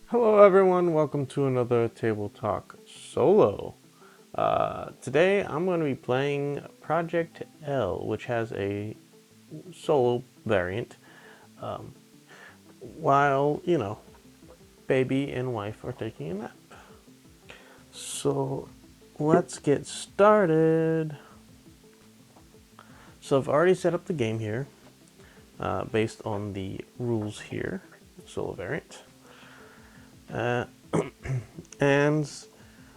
Hello everyone, welcome to another Table Talk solo. Today I'm going to be playing Project L, which has a solo variant, while, baby and wife are taking a nap. So let's get started. So I've already set up the game here, based on the rules here, solo variant. And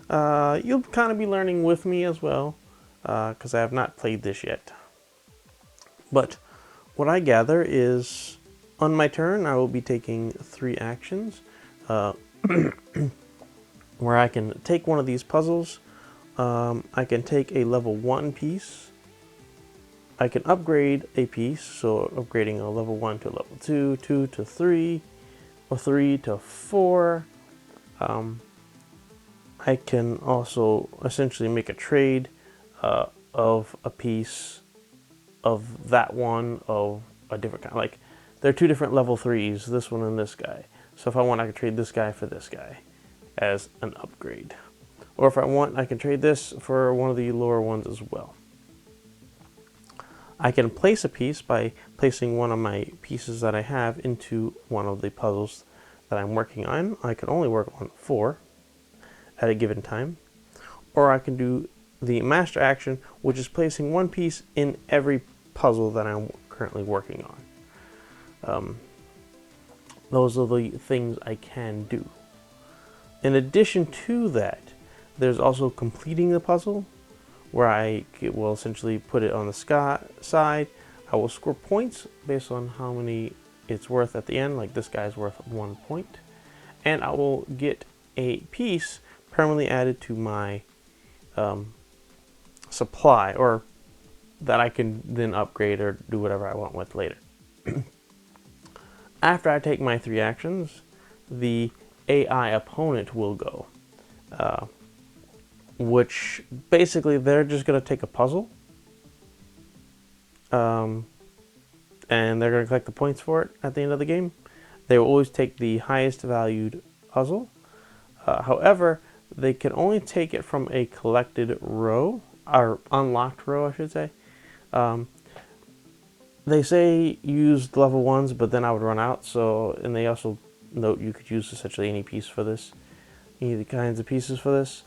you'll kind of be learning with me as well, because I have not played this yet. But what I gather is, on my turn, I will be taking 3 actions, where I can take one of these puzzles. I can take a level 1 piece. I can upgrade a piece, so upgrading a level 1 to level 2, 2 to 3, or 3 to 4. I can also essentially make a trade of a piece of that one of a different kind. Like, there are 2 different level 3s, this one and this guy. So if I want, I can trade this guy for this guy as an upgrade. Or if I want, I can trade this for one of the lower ones as well. I can place a piece by placing one of my pieces that I have into one of the puzzles that I'm working on. I can only work on 4 at a given time. Or I can do the master action, which is placing one piece in every puzzle that I'm currently working on. Those are the things I can do. In addition to that, there's also completing the puzzle, where I will essentially put it on the side. I will score points based on how many it's worth at the end, like this guy's worth 1 point. And I will get a piece permanently added to my supply, or that I can then upgrade or do whatever I want with later. After I take my 3 actions, the AI opponent will go, which basically they're just going to take a puzzle, and they're going to collect the points for it at the end of the game. They will always take the highest valued puzzle. However, they can only take it from a collected row, or unlocked row, I should say. They say use level 1s, but then I would run out. So, and they also note you could use essentially any piece for this, any kinds of pieces for this.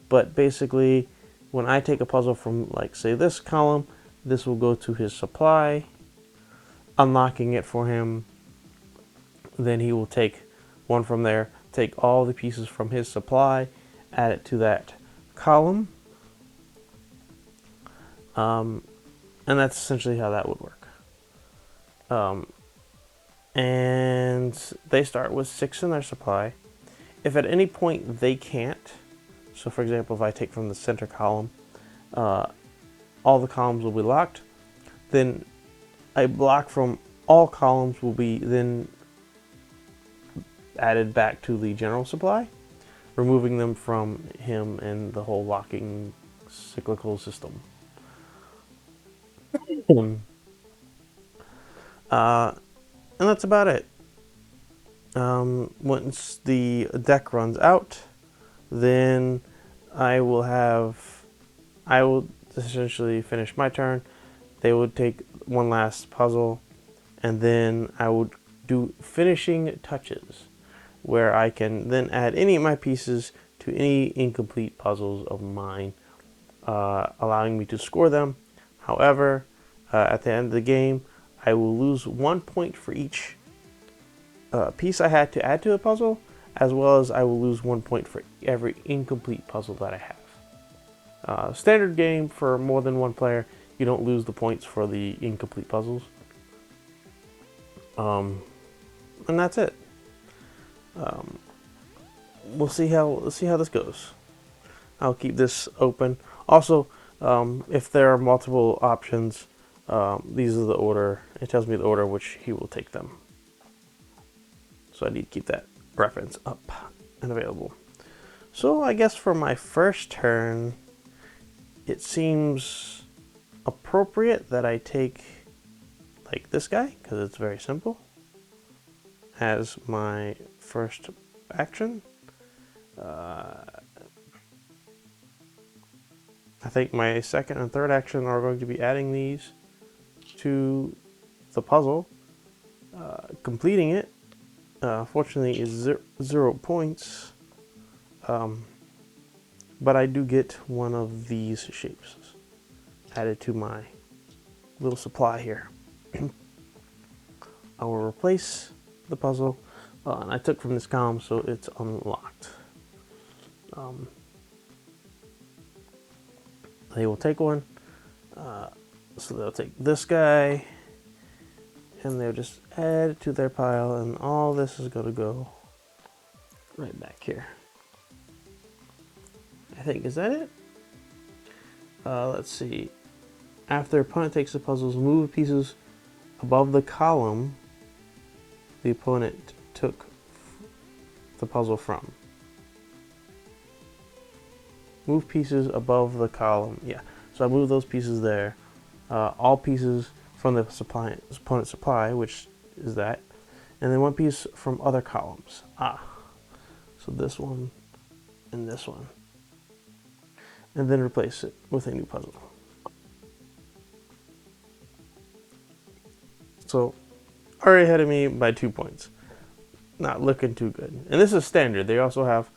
But basically, when I take a puzzle from, like, say, this column, this will go to his supply, unlocking it for him. Then he will take one from there, take all the pieces from his supply, add it to that column. And that's essentially how that would work. And they start with 6 in their supply. If at any point they can't, so for example, if I take from the center column, all the columns will be locked, then a block from all columns will be then added back to the general supply, removing them from him and the whole locking cyclical system. And that's about it. Once the deck runs out, then I will essentially finish my turn. They would take one last puzzle, and then I would do finishing touches, where I can then add any of my pieces to any incomplete puzzles of mine, allowing me to score them. However, at the end of the game, I will lose 1 point for each piece I had to add to a puzzle, as well as I will lose 1 point for every incomplete puzzle that I have. Standard game for more than one player, you don't lose the points for the incomplete puzzles. And that's it. We'll see how this goes. I'll keep this open. Also, if there are multiple options, these are the order. It tells me the order which he will take them. So I need to keep that reference up and available. So I guess for my first turn, it seems appropriate that I take like this guy, because it's very simple, as my first action. I think my second and third action are going to be adding these to the puzzle. Completing it, fortunately, is 0 points, but I do get one of these shapes added to my little supply here. I will replace the puzzle, and I took from this column, so it's unlocked. They will take one, so they'll take this guy, and they'll just add it to their pile, and all this is going to go right back here. I think, is that it? Let's see. After opponent takes the puzzles, move pieces above the column the opponent took the puzzle from. Move pieces above the column. Yeah, so I move those pieces there. All pieces from the opponent supply, which is that, and then one piece from other columns. So this one and this one, and then replace it with a new puzzle. So already ahead of me by 2 points. Not looking too good. And this is standard. They also have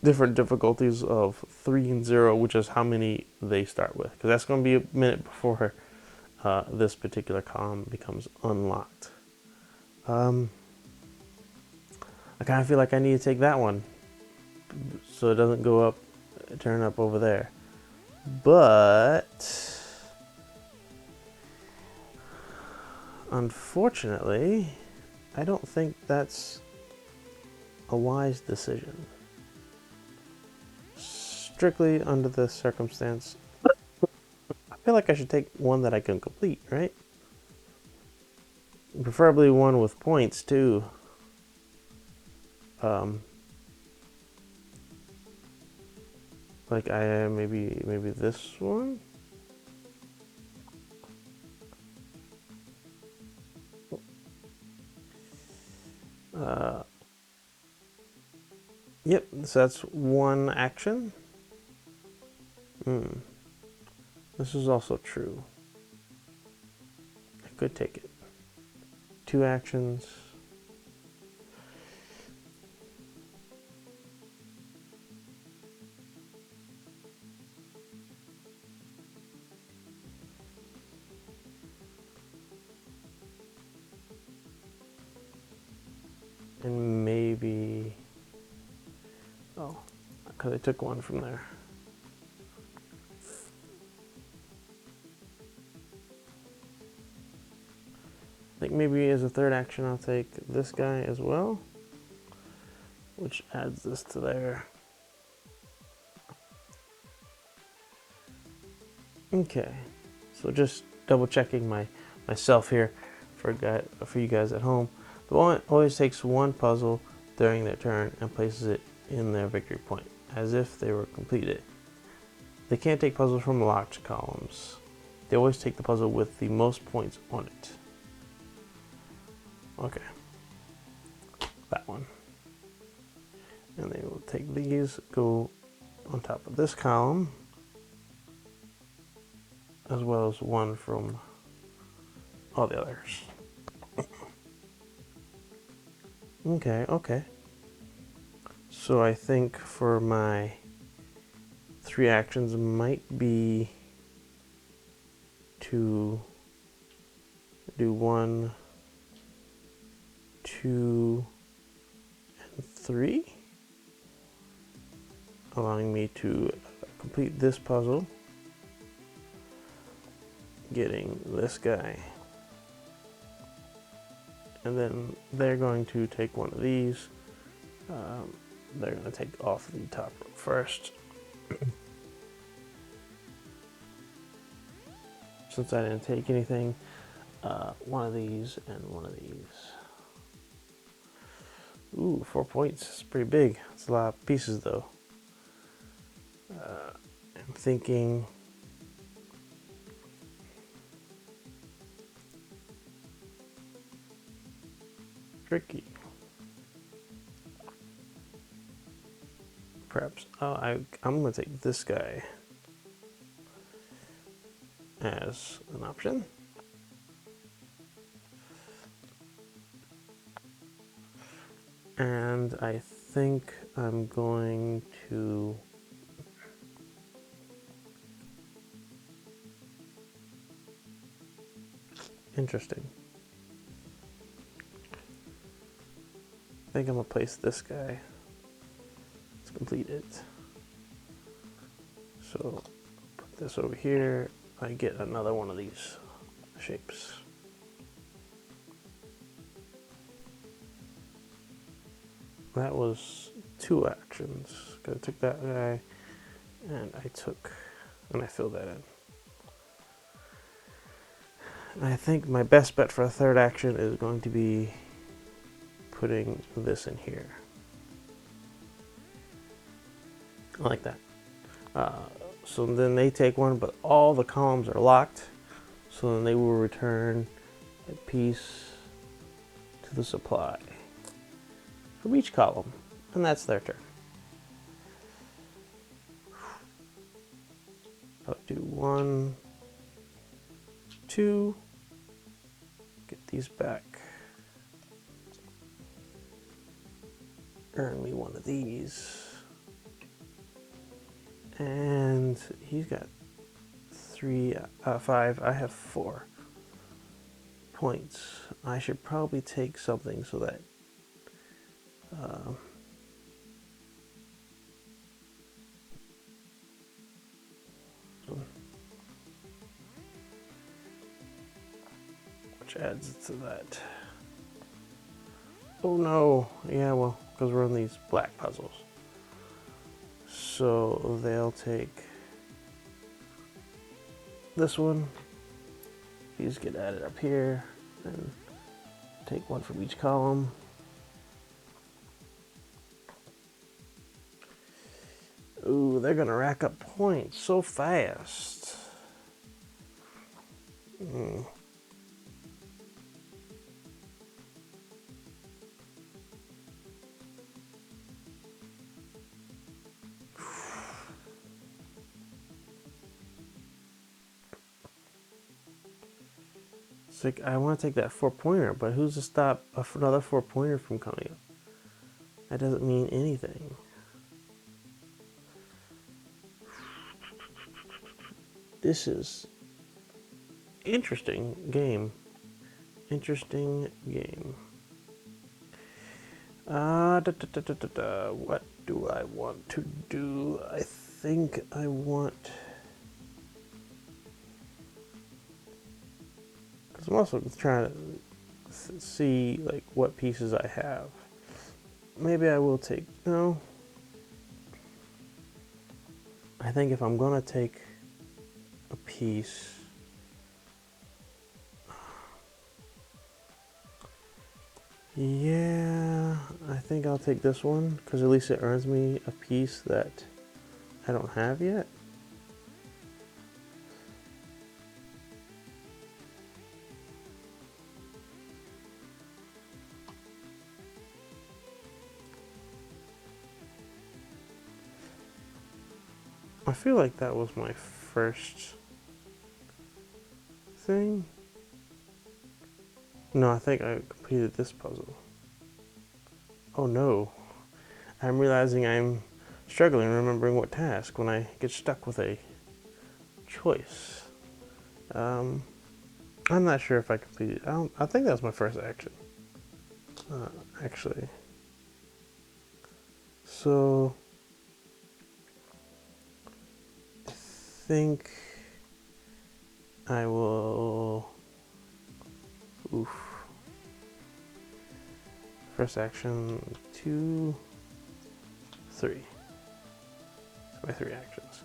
different difficulties of 3 and 0, which is how many they start with, because that's going to be a minute before this particular column becomes unlocked. I kind of feel like I need to take that one so it doesn't go up, turn up over there. But unfortunately, I don't think that's a wise decision. Strictly under this circumstance, I feel like I should take one that I can complete, right? Preferably one with points too. Like maybe this one. Yep, so that's one action. This is also true. I could take it. 2 actions. And maybe... Oh, because I took one from there. I think maybe as a third action I'll take this guy as well, which adds this to there. Okay, so just double checking myself here for you guys at home. The opponent always takes one puzzle during their turn and places it in their victory point, as if they were completed. They can't take puzzles from locked columns. They always take the puzzle with the most points on it. Okay, that one. And they will take these, go on top of this column, as well as one from all the others. Okay. So I think for my 3 actions might be to do 1, 2, and 3, allowing me to complete this puzzle, getting this guy, and then they're going to take one of these. They're going to take off the top first. Since I didn't take anything, one of these and one of these. Ooh, 4 points. It's pretty big. It's a lot of pieces though. And I'm thinking tricky. Perhaps I'm going to take this guy as an option. And I think I'm going to interesting. I think I'm gonna place this guy. Let's complete it. So put this over here. I get another one of these shapes. That was 2 actions. Cause I took that guy and I filled that in. And I think my best bet for a 3rd action is going to be putting this in here. I like that. So then they take 1, but all the columns are locked. So then they will return a piece to the supply from each column, and that's their turn. I'll do 1, 2, get these back. Earn me 1 of these. And he's got 5. I have 4 points. I should probably take something so that which adds to that. Oh no! Yeah, well, because we're on these black puzzles. So they'll take this one. These get added up here, and take 1 from each column. Ooh, they're gonna rack up points so fast. It's like, I want to take that 4-pointer, but who's to stop another 4-pointer from coming up? That doesn't mean anything. This is interesting game. Interesting game. What do I want to do? I think I want... Because I'm also trying to see like what pieces I have. Maybe I will take... No. I think if I'm going to take a piece... Yeah, I think I'll take this one, because at least it earns me a piece that I don't have yet. I feel like that was my first thing. No, I think I completed this puzzle. Oh no. I'm realizing I'm struggling remembering what task when I get stuck with a choice. I'm not sure if I completed. I think that was my first action. Actually. So I think I will. Oof. First action 2, 3. That's my 3 actions.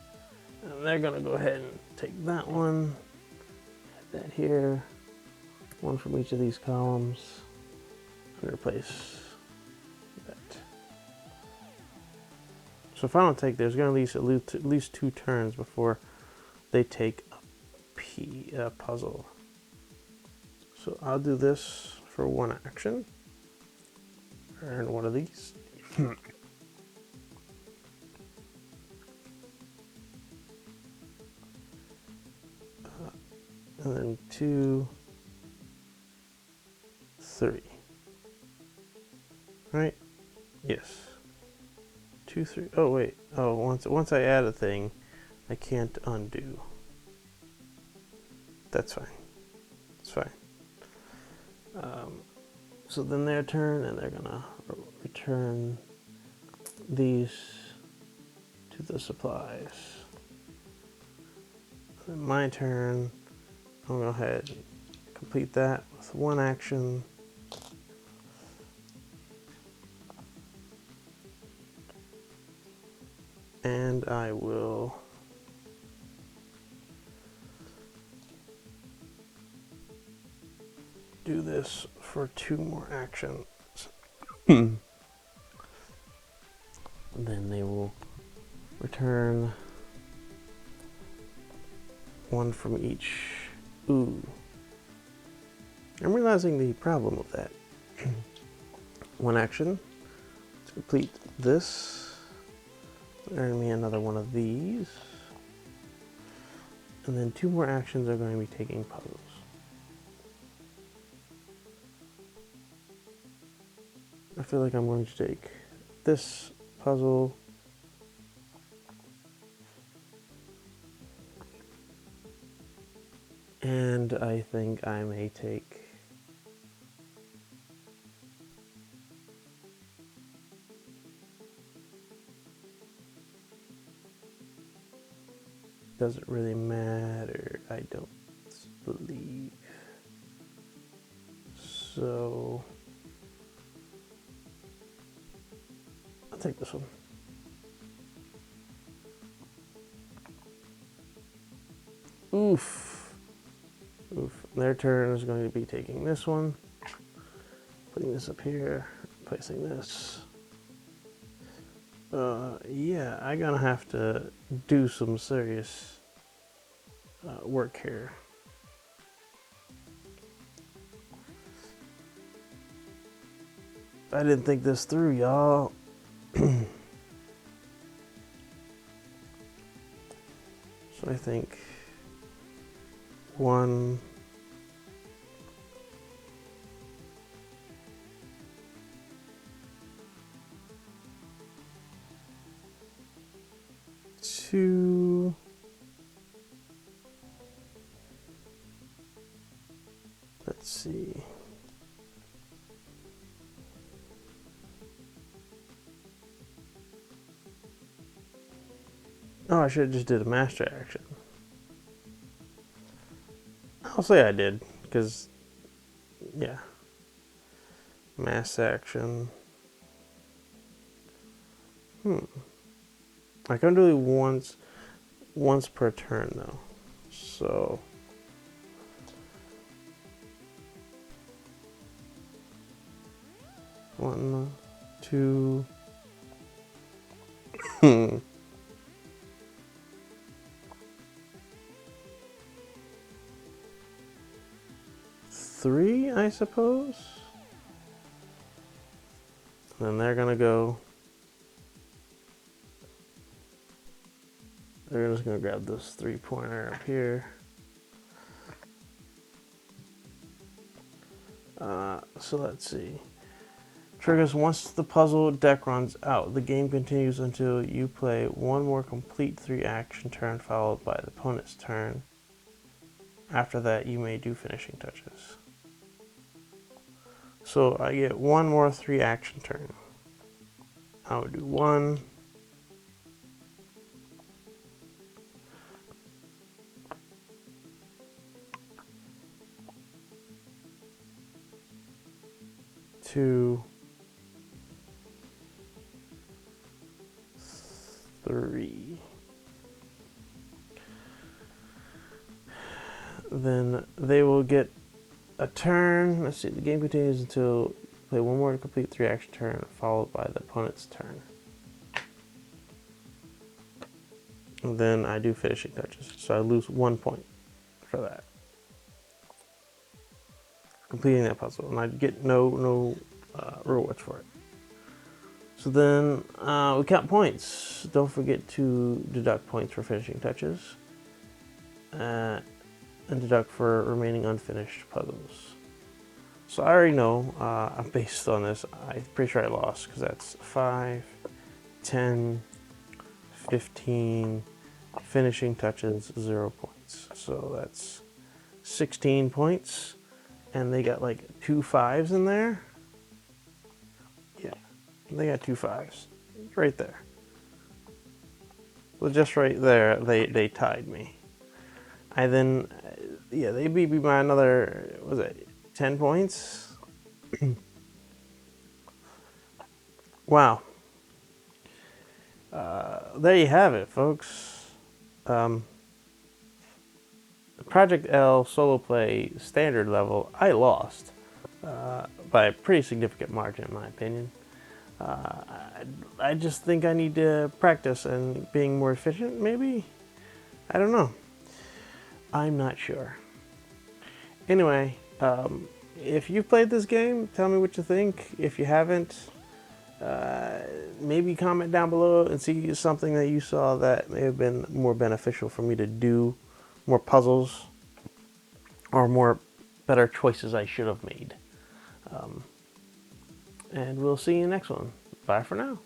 And they're gonna go ahead and take that one, add that here, 1 from each of these columns, and replace that. So if I don't take, there's going to be at least 2 turns before they take a puzzle. So I'll do this for 1 action. Earn 1 of these. And then 2, 3. Right? Yes. 2, 3. Oh wait. Oh, once I add a thing, I can't undo. That's fine. It's fine. So then their turn, and they're gonna return these to the supplies. Then my turn. I'll go ahead and complete that with 1 action. And I will do this for 2 more actions. Then they will return 1 from each. Ooh. I'm realizing the problem with that. 1 action to complete this. Earn me another 1 of these. And then 2 more actions are going to be taking puzzles. I feel like I'm going to take this puzzle. And I think I may take doesn't really matter, I don't believe. So I'll take this one. Oof. Oof. Their turn is going to be taking this one, putting this up here, placing this. Yeah, I'm gonna have to do some serious work here. I didn't think this through, y'all. So I think 1, 2, let's see. Oh, I should have just did a master action. I'll say I did, because, yeah. Mass action. I can do it once per turn, though. So... One, 2... 3, I suppose. Then they're gonna go. They're just gonna grab this 3-pointer up here. So let's see. Triggers once the puzzle deck runs out. The game continues until you play 1 more complete 3-action turn followed by the opponent's turn. After that, you may do finishing touches. So I get 1 more 3-action turn. I would do 1. Two, 3. Then they will get a turn. Let's see, the game continues until you play 1 more complete 3-action turn, followed by the opponent's turn. And then I do finishing touches. So I lose 1 point for that. Completing that puzzle. And I get no rewards for it. So then we count points. Don't forget to deduct points for finishing touches. And deduct for remaining unfinished puzzles. So I already know, based on this, I'm pretty sure I lost because that's 5, 10, 15, finishing touches, 0 points. So that's 16 points. And they got like 2 5s in there. Yeah, they got 2 5s right there. So just right there, they tied me. I then, yeah, they beat me by another, was it 10 points? Wow. There you have it, folks. Project L solo play standard level, I lost by a pretty significant margin, in my opinion. I just think I need to practice and being more efficient, maybe? I don't know. I'm not sure. Anyway, if you've played this game, tell me what you think. If you haven't, maybe comment down below and see something that you saw that may have been more beneficial for me to do, more puzzles, or more better choices I should have made. And we'll see you in the next one. Bye for now.